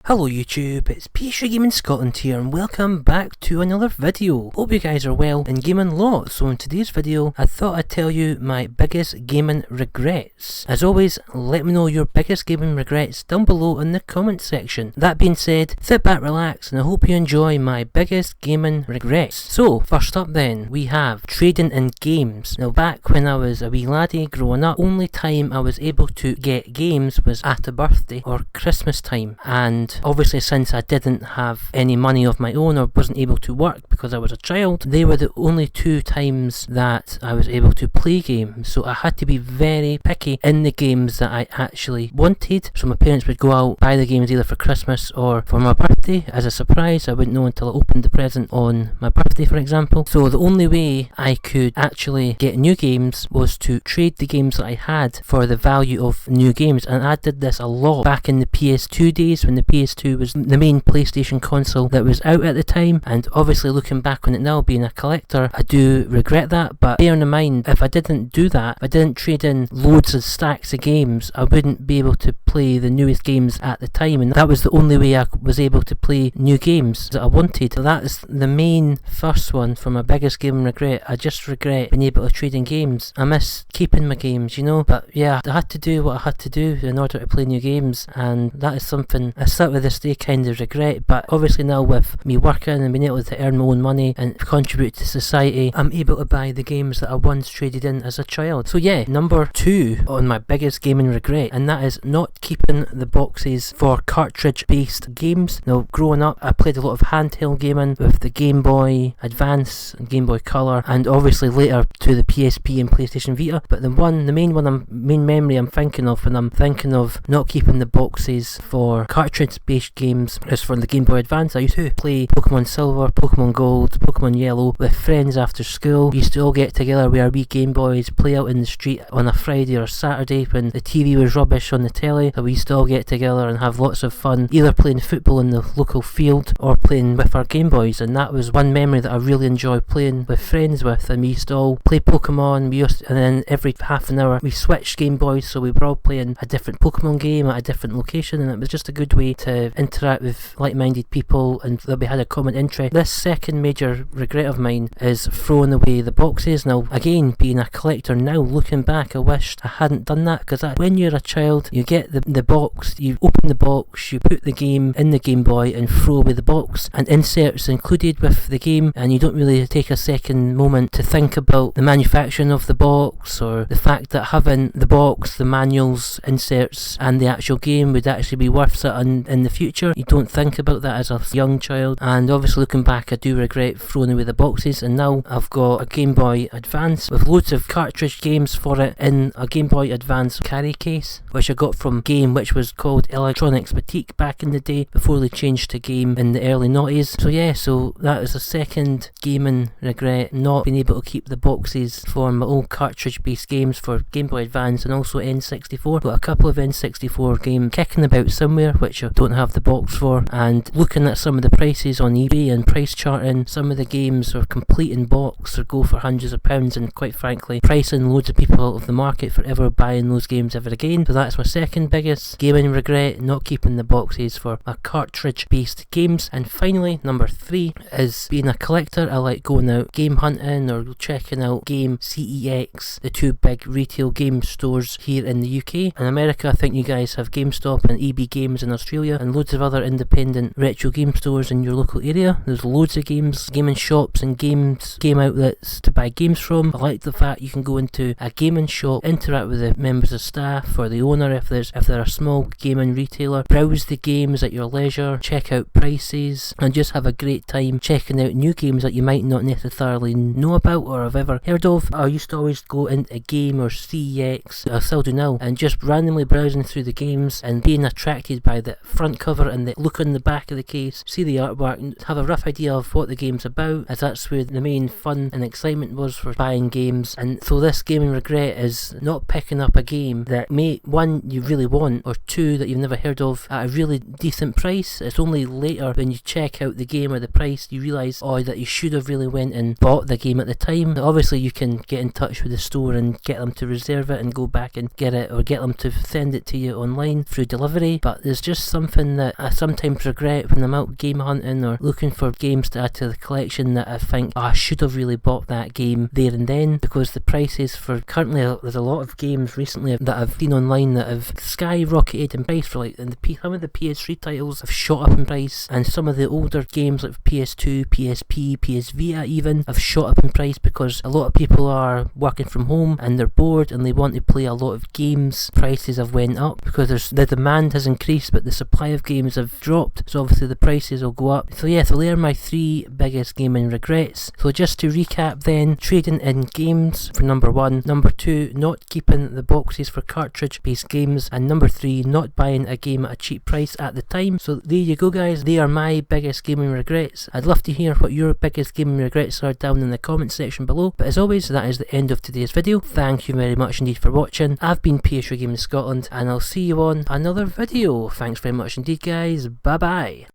Hello YouTube, it's PC Gaming Scotland here and welcome back to another video. Hope you guys are well and gaming lots. So in today's video I thought I'd tell you my biggest gaming regrets. As always, let me know your biggest gaming regrets down below in the comment section. That being said, sit back, relax, and I hope you enjoy my biggest gaming regrets. So first up then, we have trading in games. Now back when I was a wee laddie growing up, only time I was able to get games was at a birthday or Christmas time, and obviously since I didn't have any money of my own or wasn't able to work because I was a child, they were the only two times that I was able to play games. So I had to be very picky in the games that I actually wanted. So my parents would go out, buy the games either for Christmas or for my birthday as a surprise. I wouldn't know until I opened the present on my birthday, for example. So the only way I could actually get new games was to trade the games that I had for the value of new games, and I did this a lot back in the PS2 days when the PS2 was the main PlayStation console that was out at the time. And obviously looking back on it now, being a collector, I do regret that, but bearing in mind, if I didn't do that, if I didn't trade in loads of stacks of games, I wouldn't be able to play the newest games at the time, and that was the only way I was able to play new games that I wanted. So that is the main first one for my biggest gaming regret. I just regret being able to trade in games. I miss keeping my games, you know, but yeah, I had to do what I had to do in order to play new games, and that is something I still to this day kind of regret. But obviously now with me working and being able to earn my own money and contribute to society, I'm able to buy the games that I once traded in as a child. So yeah, number 2 on my biggest gaming regret, and that is not keeping the boxes for cartridge based games. Now growing up, I played a lot of handheld gaming with the Game Boy Advance and Game Boy Color, and obviously later to the PSP and PlayStation Vita. But the main memory I'm thinking of when I'm thinking of not keeping the boxes for cartridge based games is from the Game Boy Advance. I used to play Pokemon Silver, Pokemon Gold, Pokemon Yellow with friends after school. We used to all get together with our wee Game Boys, play out in the street on a Friday or Saturday when the TV was rubbish on the telly. So we used to all get together and have lots of fun, either playing football in the local field or playing with our Game Boys. And that was one memory that I really enjoyed playing with friends with. And we used to all play Pokemon, and then every half an hour we switched Game Boys, so we were all playing a different Pokemon game at a different location, and it was just a good way to interact with like-minded people and that we had a common interest. This second major regret of mine is throwing away the boxes. Now again, being a collector now, looking back, I wished I hadn't done that, because when you're a child, you get the box, you open the box, you put the game in the Game Boy and throw away the box, and inserts included with the game, and you don't really take a second moment to think about the manufacturing of the box or the fact that having the box, the manuals, inserts and the actual game would actually be worth something in the future. You don't think about that as a young child, and obviously looking back, I do regret throwing away the boxes. And now I've got a Game Boy Advance with loads of cartridge games for it in a Game Boy Advance carry case, which I got from Game, which was called Electronics Boutique back in the day before they changed to Game in the early noughties. So yeah, so that is a second gaming regret, not being able to keep the boxes for my old cartridge based games for Game Boy Advance and also N64. Got a couple of N64 games kicking about somewhere which I don't have the box for, and looking at some of the prices on eBay and price charting, some of the games are complete in box or go for hundreds of pounds, and quite frankly pricing loads of people out of the market for ever buying those games ever again. So that's my second biggest gaming regret, not keeping the boxes for my cartridge based games. And finally, number 3 is being a collector. I like going out game hunting or checking out Game CEX, the two big retail game stores here in the UK. In America, I think you guys have GameStop and EB Games in Australia, and loads of other independent retro game stores in your local area. There's loads of games, gaming shops and game outlets to buy games from. I like the fact you can go into a gaming shop, interact with the members of staff or the owner if they're a small gaming retailer, browse the games at your leisure, check out prices, and just have a great time checking out new games that you might not necessarily know about or have ever heard of. I used to always go into Game or CEX, I still do now, and just randomly browsing through the games and being attracted by the front front cover and the look on the back of the case, see the artwork, and have a rough idea of what the game's about, as that's where the main fun and excitement was for buying games. And so this gaming regret is not picking up a game that one, you really want, or two, that you've never heard of at a really decent price. It's only later when you check out the game or the price you realise, oh, that you should have really went and bought the game at the time. Obviously you can get in touch with the store and get them to reserve it and go back and get it, or get them to send it to you online through delivery. But there's just something that I sometimes regret when I'm out game hunting or looking for games to add to the collection, that I think, oh, I should have really bought that game there and then, because the prices for currently, there's a lot of games recently that I've seen online that have skyrocketed in price for, like, and some of the PS3 titles have shot up in price, and some of the older games like PS2, PSP, PS Vita even have shot up in price because a lot of people are working from home and they're bored and they want to play a lot of games. Prices have went up because the demand has increased but the supply of games have dropped, so obviously the prices will go up. So yeah, so they are my 3 biggest gaming regrets. So just to recap then, trading in games for number 1, number 2, not keeping the boxes for cartridge based games, and number 3, not buying a game at a cheap price at the time. So there you go guys, they are my biggest gaming regrets. I'd love to hear what your biggest gaming regrets are down in the comment section below, but as always, that is the end of today's video. Thank you very much indeed for watching. I've been PS3 Gaming Scotland, and I'll see you on another video. Thanks very much indeed guys, bye bye.